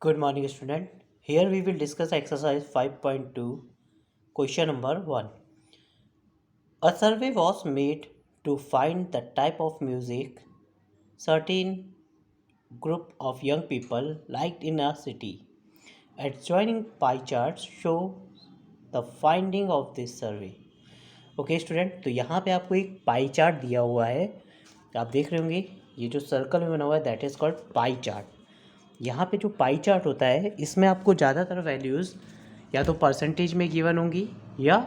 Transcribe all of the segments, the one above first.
Good morning, student. Here we will discuss exercise 5.2, question number 1. A survey was made to find the type of music certain group of young people liked in a city. Adjoining pie charts show the finding of this survey. Okay student, तो यहाँ पे आपको एक pie chart दिया हुआ है। आप देख रहे होंगे ये जो सर्कल में बना हुआ है that is called pie chart. यहाँ पे जो पाई चार्ट होता है इसमें आपको ज़्यादातर वैल्यूज़ या तो परसेंटेज में गिवन होंगी या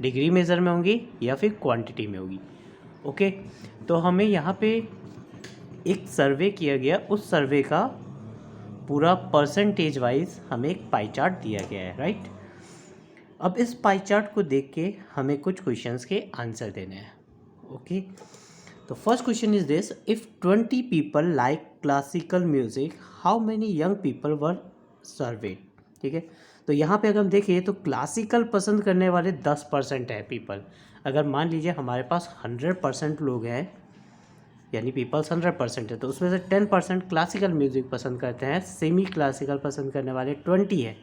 डिग्री मेज़र में होंगी या फिर क्वांटिटी में होगी। ओके, तो हमें यहाँ पे एक सर्वे किया गया, उस सर्वे का पूरा परसेंटेज वाइज हमें एक पाई चार्ट दिया गया है, राइट। अब इस पाई चार्ट को देख के हमें कुछ क्वेश्चंस के आंसर देने हैं। ओके, तो first question is this, if 20 people like classical music how many young people were served. ठीक है, तो यहाँ पे अगर हम देखें तो क्लासिकल पसंद करने वाले 10% है पीपल। अगर मान लीजिए हमारे पास 100% लोग हैं, यानी पीपल्स 100% है, तो उसमें से 10% क्लासिकल म्यूज़िक पसंद करते हैं, सेमी क्लासिकल पसंद करने वाले 20 है,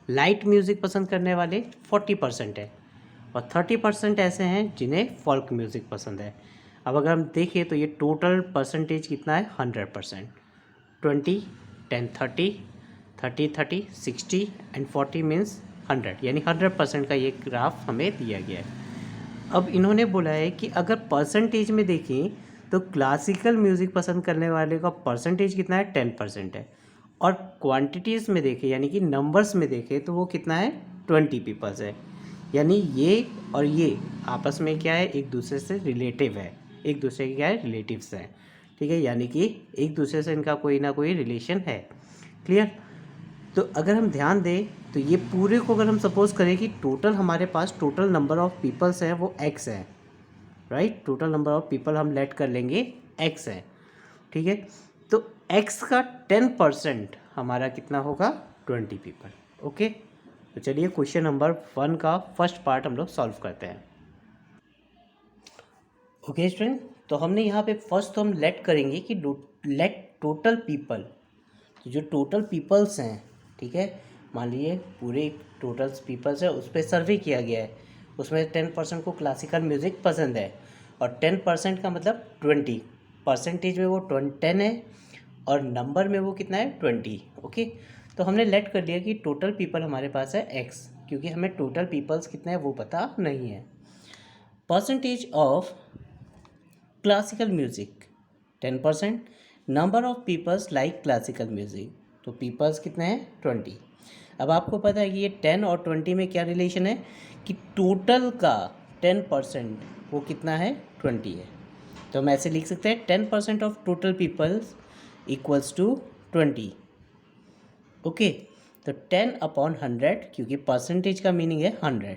लाइट म्यूज़िक पसंद करने वाले 40% है, और 30% ऐसे हैं जिन्हें फोल्क म्यूज़िक पसंद है। अब अगर हम देखें तो ये टोटल परसेंटेज कितना है, 100%। 20, 10, 30, 30, 30, 60 एंड 40 मीन्स 100, यानी 100% का ये ग्राफ हमें दिया गया है। अब इन्होंने बोला है कि अगर परसेंटेज में देखें तो क्लासिकल म्यूज़िक पसंद करने वाले का परसेंटेज कितना है, 10% है, और क्वांटिटीज़ में देखें यानी कि नंबर्स में देखें तो वो कितना है, 20 पीपल्स है। यानी ये और ये आपस में क्या है, एक दूसरे से रिलेटिव है, एक दूसरे के क्या है, रिलेटिव्स हैं। ठीक है, यानी कि एक दूसरे से इनका कोई ना कोई रिलेशन है। क्लियर। तो अगर हम ध्यान दें तो ये पूरे को अगर हम सपोज करें कि टोटल हमारे पास टोटल नंबर ऑफ़ पीपल्स हैं वो x है, right. Total number of people हम लेट कर लेंगे x है। ठीक है, तो x का 10% हमारा कितना होगा, 20 पीपल। ओके, तो चलिए क्वेश्चन नंबर 1 का फर्स्ट पार्ट हम लोग सॉल्व करते हैं। ओके स्टूडेंट, तो हमने यहाँ पे फर्स्ट तो हम लेट करेंगे कि लेट टोटल पीपल, तो जो टोटल पीपल्स हैं, ठीक है, मान लीजिए पूरे टोटल पीपल्स है उस पर सर्वे किया गया है, उसमें 10% को क्लासिकल म्यूज़िक पसंद है, और 10% का मतलब 20 परसेंटेज में वो 10 है, और नंबर में वो कितना है, 20। ओके, तो हमने लेट कर लिया कि टोटल पीपल हमारे पास है x, क्योंकि हमें टोटल पीपल्स कितने हैं वो पता नहीं है। Percentage of classical music 10%, number of peoples like classical music, तो पीपल्स कितने हैं, 20। अब आपको पता है कि ये 10 और 20 में क्या रिलेशन है कि टोटल का 10% वो कितना है, 20 है। तो हम ऐसे लिख सकते हैं 10% of total peoples equals to 20। Okay, तो 10/100, क्योंकि परसेंटेज का मीनिंग है 100,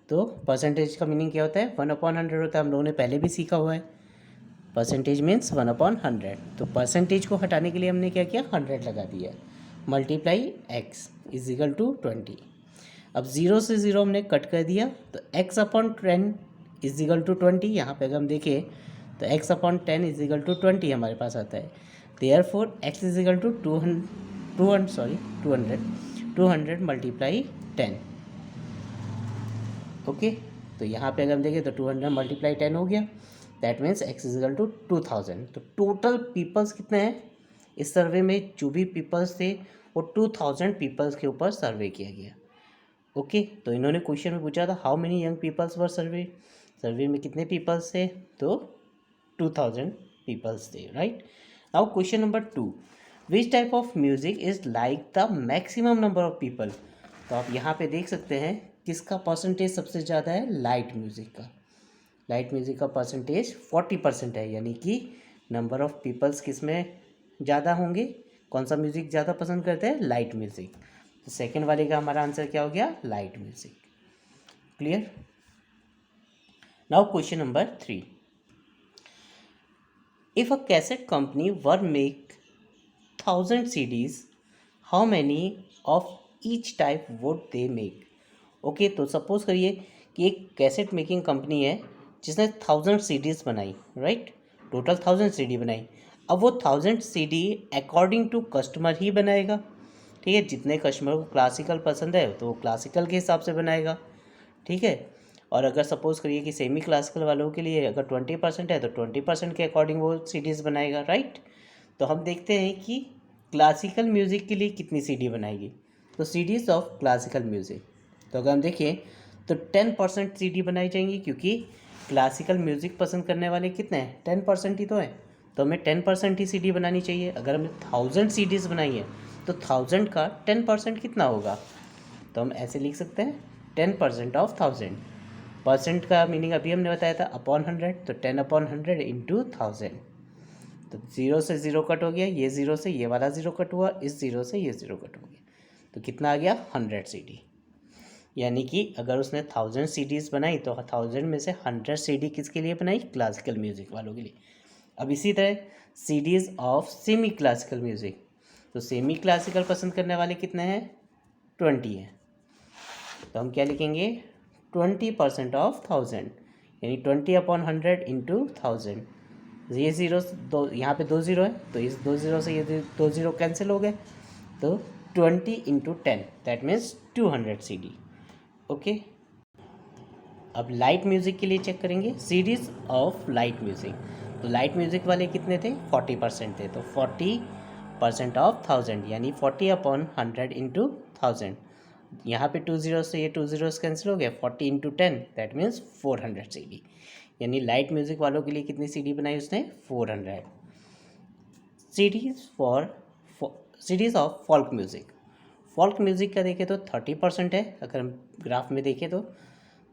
तो परसेंटेज का मीनिंग क्या होता है, 1/100 होता है। हम लोगों ने पहले भी सीखा हुआ है, परसेंटेज मीन्स 1/100। तो परसेंटेज को हटाने के लिए हमने क्या किया, 100 लगा दिया, multiply x is equal to 20। अब 0 से 0 हमने कट कर दिया, तो x/10 इज इक्वल टू 20। यहाँ पे अगर हम देखें तो x/10 इज इक्वल टू 20 हमारे पास आता है। Therefore x is equal to 200 multiply 10। Okay, तो यहाँ पे अगर हम देखें तो 200 मल्टीप्लाई 10 हो गया, that means x is equal to 2000। तो टोटल पीपल्स कितने हैं इस सर्वे में, जो भी पीपल्स थे वो 2000 पीपल्स के ऊपर सर्वे किया गया। ओके, तो इन्होंने क्वेश्चन में पूछा था हाउ मेनी यंग पीपल्स वर सर्वे, सर्वे में कितने पीपल्स थे, तो 2000 पीपल्स थे, right. Now question number 2, which type of music is like the maximum number of people. तो आप यहाँ पे देख सकते हैं किसका परसेंटेज सबसे ज़्यादा है, लाइट म्यूज़िक का। लाइट म्यूज़िक का परसेंटेज 40% है, यानी कि नंबर ऑफ़ पीपल्स किस में ज़्यादा होंगे, कौन सा म्यूज़िक ज़्यादा पसंद करते हैं, लाइट म्यूज़िक। तो सेकेंड वाले का हमारा आंसर क्या हो गया, light music. Clear. Now question number 3, if a cassette company were make 1000 CDs, how many of each type would they make. Okay, तो सपोज करिए कि एक कैसेट मेकिंग कंपनी है जिसने 1000 CDs बनाई, राइट, टोटल 1000 CD बनाई। अब वो 1000 सीडी अकॉर्डिंग टू कस्टमर ही बनाएगा, ठीक है। जितने कस्टमर को क्लासिकल पसंद है तो वो क्लासिकल के हिसाब से बनाएगा, ठीक है। और अगर सपोज़ करिए कि सेमी क्लासिकल वालों के लिए अगर 20% है तो 20% के अकॉर्डिंग वो सीडीज़ बनाएगा, राइट। तो हम देखते हैं कि क्लासिकल म्यूज़िक के लिए कितनी सीडी बनाएगी। तो सीडीज़ ऑफ क्लासिकल म्यूज़िक, तो अगर हम देखें तो 10% सीडी बनाई जाएंगी, क्योंकि क्लासिकल म्यूज़िक पसंद करने वाले कितने हैं, 10% ही तो है। तो हमें 10% ही सीडी बनानी चाहिए। अगर हमने 1000 सीडीज़ बनाई है तो 1000 का 10% कितना होगा, तो हम ऐसे लिख सकते हैं 10% ऑफ 1000। परसेंट का मीनिंग अभी हमने बताया था अपॉन 100, तो 10/100 इंटू 1000। तो 0 से 0 कट हो गया, ये 0 से ये वाला 0 कट हुआ, इस 0 से ये 0 कट हो गया, तो कितना आ गया 100 सीडी। यानी कि अगर उसने 1000 सीडीज़ बनाई तो 1000 में से 100 सीडी किसके लिए बनाई, क्लासिकल म्यूज़िक वालों के लिए। अब इसी तरह CDs of semi classical music, तो सेमी क्लासिकल पसंद करने वाले कितने हैं, 20 हैं। तो हम क्या लिखेंगे 20% ऑफ 1000, यानी 20/100 इंटू 1000। ये ज़ीरो दो, यहाँ पे 2 ज़ीरो है तो इस 2 ज़ीरो से ये 2 ज़ीरो कैंसिल हो गए, तो 20 into 10 that means 200 CD. Okay, अब लाइट म्यूज़िक के लिए चेक करेंगे सीरीज़ ऑफ लाइट म्यूज़िक। तो लाइट म्यूज़िक वाले कितने थे, 40% थे, तो 40% ऑफ 1000 यानी 40/100 इंटू 1000। यहाँ पे 2 ज़ीरो से ये 2 ज़ीरोस कैंसिल हो गया, 40 इंटू 10 दैट मीन्स 400 सीडी। यानी लाइट म्यूज़िक वालों के लिए कितनी सीडी बनाई उसने, 400। Series of folk music, folk music का देखें तो 30% है। अगर हम ग्राफ में देखें तो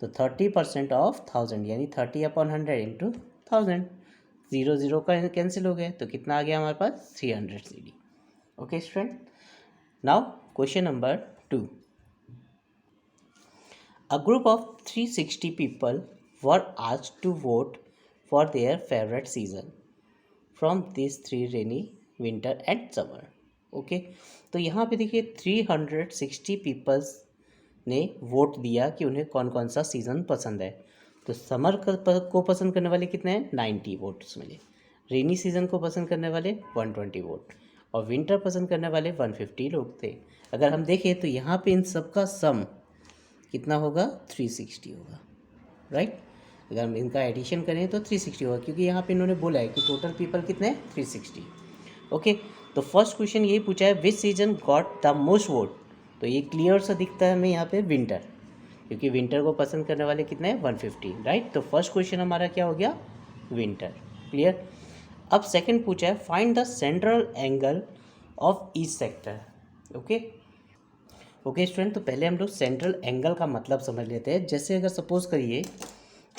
30% ऑफ 1000 यानी 30/100 इंटू 1000। 0 0 का कैंसिल हो गया, तो कितना आ गया हमारे पास 300 CD. Okay student, now question number 2। A group of 360 people were asked to vote for their favorite season from these three: rainy, winter and summer. Okay, तो यहाँ पे देखिए 360 पीपल्स ने वोट दिया कि उन्हें कौन कौन सा सीज़न पसंद है। तो समर को पसंद करने वाले कितने हैं, 90 वोट्स मिले। रेनी सीज़न को पसंद करने वाले 120 वोट, और विंटर पसंद करने वाले 150 लोग थे। अगर हम देखें तो यहाँ पे इन सबका सम कितना होगा, 360 होगा, राइट। अगर हम इनका एडिशन करें तो 360 होगा, क्योंकि यहाँ पे इन्होंने बोला है कि टोटल पीपल कितने हैं, 360। ओके, तो फर्स्ट क्वेश्चन यही पूछा है विच season got the most vote. तो ये क्लियर सा दिखता है हमें यहाँ पे विंटर, क्योंकि विंटर को पसंद करने वाले कितने हैं, 150, राइट। तो फर्स्ट क्वेश्चन हमारा क्या हो गया, विंटर, क्लियर। अब सेकंड पूछा है find the central angle of each sector. Okay student, तो पहले हम लोग सेंट्रल एंगल का मतलब समझ लेते हैं। जैसे अगर सपोज़ करिए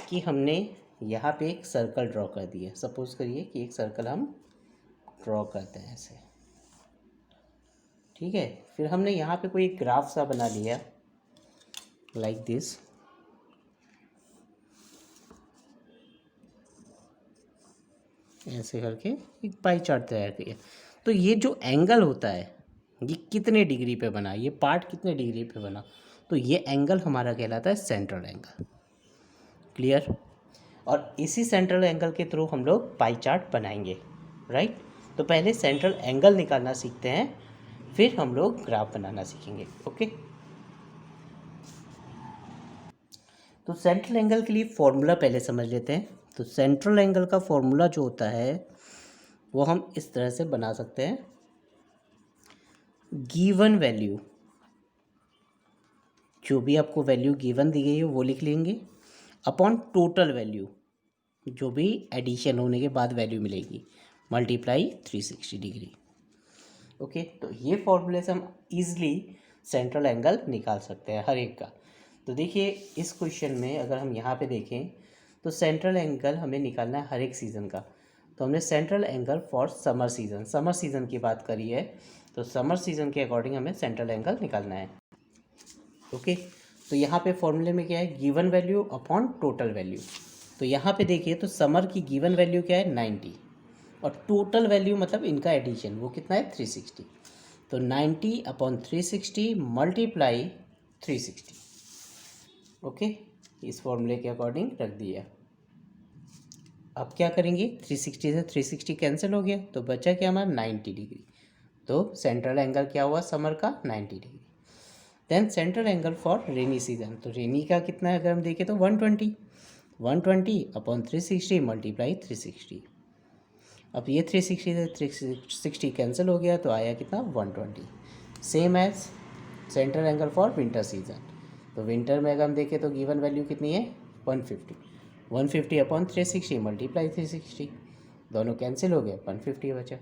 कि हमने यहाँ पे एक सर्कल ड्रॉ कर दिया, सपोज़ करिए कि एक सर्कल हम ड्रॉ करते हैं ऐसे, ठीक है। फिर हमने यहाँ पे कोई ग्राफ सा बना लिया लाइक दिस, ऐसे करके एक पाई चार्ट तैयार किया। तो ये जो एंगल होता है ये कितने डिग्री पे बना, ये पार्ट कितने डिग्री पे बना, तो ये एंगल हमारा कहलाता है सेंट्रल एंगल, क्लियर। और इसी सेंट्रल एंगल के थ्रू हम लोग पाई चार्ट बनाएंगे, राइट। तो पहले सेंट्रल एंगल निकालना सीखते हैं, फिर हम लोग ग्राफ बनाना सीखेंगे। ओके, तो सेंट्रल एंगल के लिए फॉर्मूला पहले समझ लेते हैं। तो सेंट्रल एंगल का फॉर्मूला जो होता है वो हम इस तरह से बना सकते हैं, गिवन वैल्यू, जो भी आपको वैल्यू गिवन दी गई है वो लिख लेंगे, अपॉन टोटल वैल्यू, जो भी एडिशन होने के बाद वैल्यू मिलेगी, मल्टीप्लाई 360 डिग्री। ओके, तो ये फॉर्मूले से हम ईजिली सेंट्रल एंगल निकाल सकते हैं हर एक का। तो देखिए इस क्वेश्चन में अगर हम यहाँ पे देखें तो सेंट्रल एंगल हमें निकालना है हर एक सीज़न का। तो हमने central angle for summer season की बात करी है, तो समर सीज़न के अकॉर्डिंग हमें सेंट्रल एंगल निकालना है। ओके, तो यहाँ पे फॉर्मूले में क्या है, given value upon total value. तो यहाँ पे देखिए तो समर की गिवन वैल्यू क्या है, 90, और टोटल वैल्यू मतलब इनका एडिशन वो कितना है, 360। तो 90/360 मल्टीप्लाई 360। ओके, इस फॉर्मूले के अकॉर्डिंग रख दिया। अब क्या करेंगे, 360 से 360 कैंसिल हो गया, तो बचा क्या हमारा 90 डिग्री। तो सेंट्रल एंगल क्या हुआ समर का, 90 degree. Then central angle for rainy season, तो रेनी का कितना है अगर हम देखें तो 120 अपॉन 360 मल्टीप्लाई 360। अब ये 360 से 360 कैंसिल हो गया, तो आया कितना 120। Same as central angle for winter season, तो विंटर में अगर हम देखें तो गिवन वैल्यू कितनी है 150 अपॉन 360 मल्टीप्लाई 360, दोनों कैंसिल हो गए, 150 बचा।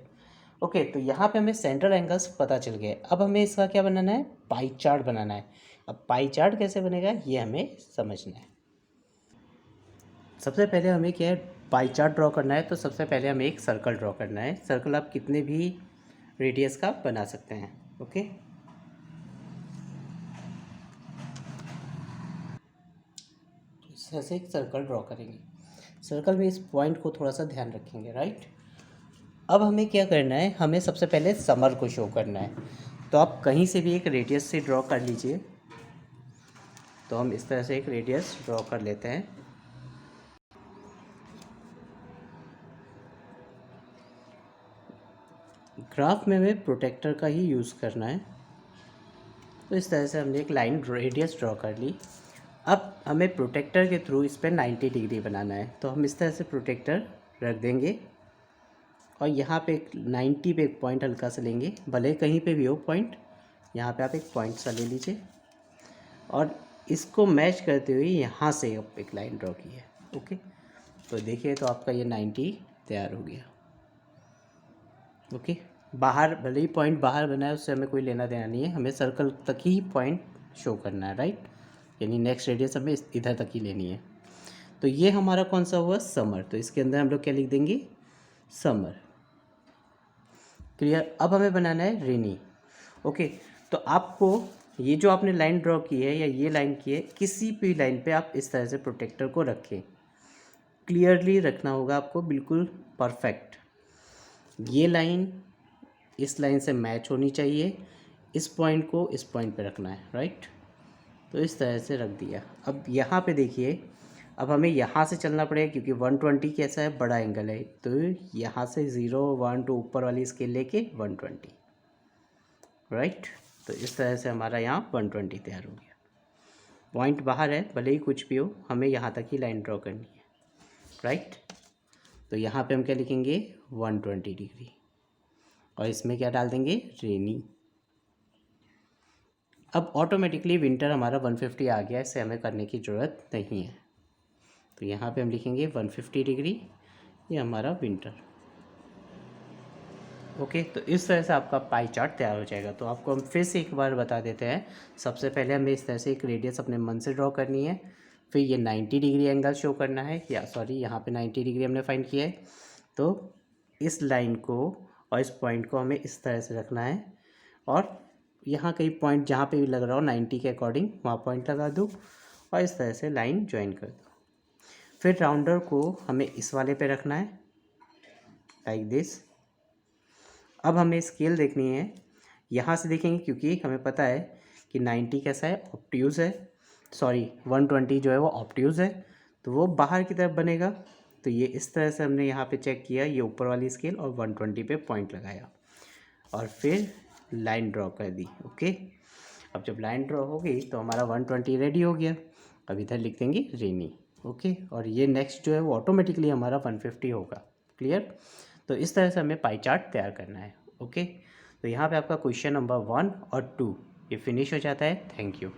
ओके, तो यहाँ पे हमें सेंट्रल एंगल्स पता चल गए। अब हमें इसका क्या बनाना है, पाई चार्ट बनाना है। अब पाई चार्ट कैसे बनेगा ये हमें समझना है। सबसे पहले हमें क्या है, पाई चार्ट ड्रॉ करना है। तो सबसे पहले हमें एक सर्कल ड्रॉ करना है। सर्कल आप कितने भी रेडियस का बना सकते हैं। ओके, इस तरह से एक सर्कल ड्रॉ करेंगे। सर्कल में इस पॉइंट को थोड़ा सा ध्यान रखेंगे, राइट। अब हमें क्या करना है, हमें सबसे पहले समर को शो करना है। तो आप कहीं से भी एक रेडियस से ड्रॉ कर लीजिए। तो हम इस तरह से एक रेडियस ड्रॉ कर लेते हैं। ग्राफ में हमें प्रोटेक्टर का ही यूज़ करना है। तो इस तरह से हमने एक लाइन रेडियस ड्रॉ कर ली। अब हमें प्रोटेक्टर के थ्रू इस पर 90 डिग्री बनाना है। तो हम इस तरह से प्रोटेक्टर रख देंगे और यहाँ पे एक 90 पे एक पॉइंट हल्का सा लेंगे, भले कहीं पे भी हो पॉइंट, यहाँ पे आप एक पॉइंट सा ले लीजिए और इसको मैच करते हुए यहाँ से आप एक लाइन ड्रॉ की है। ओके, तो देखिए तो आपका ये 90 तैयार हो गया। ओके, बाहर भले ही पॉइंट बाहर बना है उससे हमें कोई लेना देना नहीं है, हमें सर्कल तक ही पॉइंट शो करना है, राइट। यानी नेक्स्ट रेडियस हमें इधर तक ही लेनी है। तो ये हमारा कौन सा हुआ, समर। तो इसके अंदर हम लोग क्या लिख देंगे, समर। क्लियर। अब हमें बनाना है रेनी। ओके, तो आपको ये जो आपने लाइन ड्रॉ की है या ये लाइन की है, किसी भी लाइन पे आप इस तरह से प्रोटेक्टर को रखें। क्लियरली रखना होगा आपको, बिल्कुल परफेक्ट। ये लाइन इस लाइन से मैच होनी चाहिए, इस पॉइंट को इस पॉइंट पे रखना है, राइट। तो इस तरह से रख दिया। अब यहाँ पे देखिए, अब हमें यहाँ से चलना पड़ेगा क्योंकि 120 कैसा है, बड़ा एंगल है। तो यहाँ से 0 1 2 ऊपर वाली स्केल लेके 120, राइट। तो इस तरह से हमारा यहाँ 120 तैयार हो गया। पॉइंट बाहर है, भले ही कुछ भी हो, हमें यहाँ तक ही लाइन ड्रॉ करनी है, राइट। तो यहाँ पे हम क्या लिखेंगे, 120 डिग्री, और इसमें क्या डाल देंगे, रेनी। अब ऑटोमेटिकली विंटर हमारा 150 आ गया, इससे हमें करने की ज़रूरत नहीं है। तो यहाँ पे हम लिखेंगे 150 डिग्री, ये हमारा विंटर। ओके, तो इस तरह से आपका पाई चार्ट तैयार हो जाएगा। तो आपको हम फिर से एक बार बता देते हैं। सबसे पहले हमें इस तरह से एक रेडियस अपने मन से ड्रॉ करनी है, फिर ये 90 डिग्री एंगल शो करना है, या सॉरी यहाँ पे 90 डिग्री हमने फाइंड किया है। तो इस लाइन को और इस पॉइंट को हमें इस तरह से रखना है, और यहाँ कहीं पॉइंट जहाँ पे भी लग रहा हो 90 के अकॉर्डिंग वहाँ पॉइंट लगा दूँ और इस तरह से लाइन ज्वाइन कर दो। फिर राउंडर को हमें इस वाले पे रखना है, लाइक दिस। अब हमें स्केल देखनी है, यहाँ से देखेंगे क्योंकि हमें पता है कि 90 कैसा है, ऑब्ट्यूज़ है, सॉरी 120 जो है वो ऑब्ट्यूज़ है, तो वो बाहर की तरफ बनेगा। तो ये इस तरह से हमने यहाँ पे चेक किया, ये ऊपर वाली स्केल और 120 पे पॉइंट लगाया और फिर लाइन ड्रॉ कर दी। ओके, अब जब लाइन ड्रॉ हो गई तो हमारा 120 रेडी हो गया। अब इधर लिख देंगे रेनी। ओके, और ये नेक्स्ट जो है वो ऑटोमेटिकली हमारा 150 होगा। क्लियर। तो इस तरह से हमें पाई चार्ट तैयार करना है। ओके, तो यहाँ पे आपका क्वेश्चन नंबर 1 और 2 ये फिनिश हो जाता है। Thank you.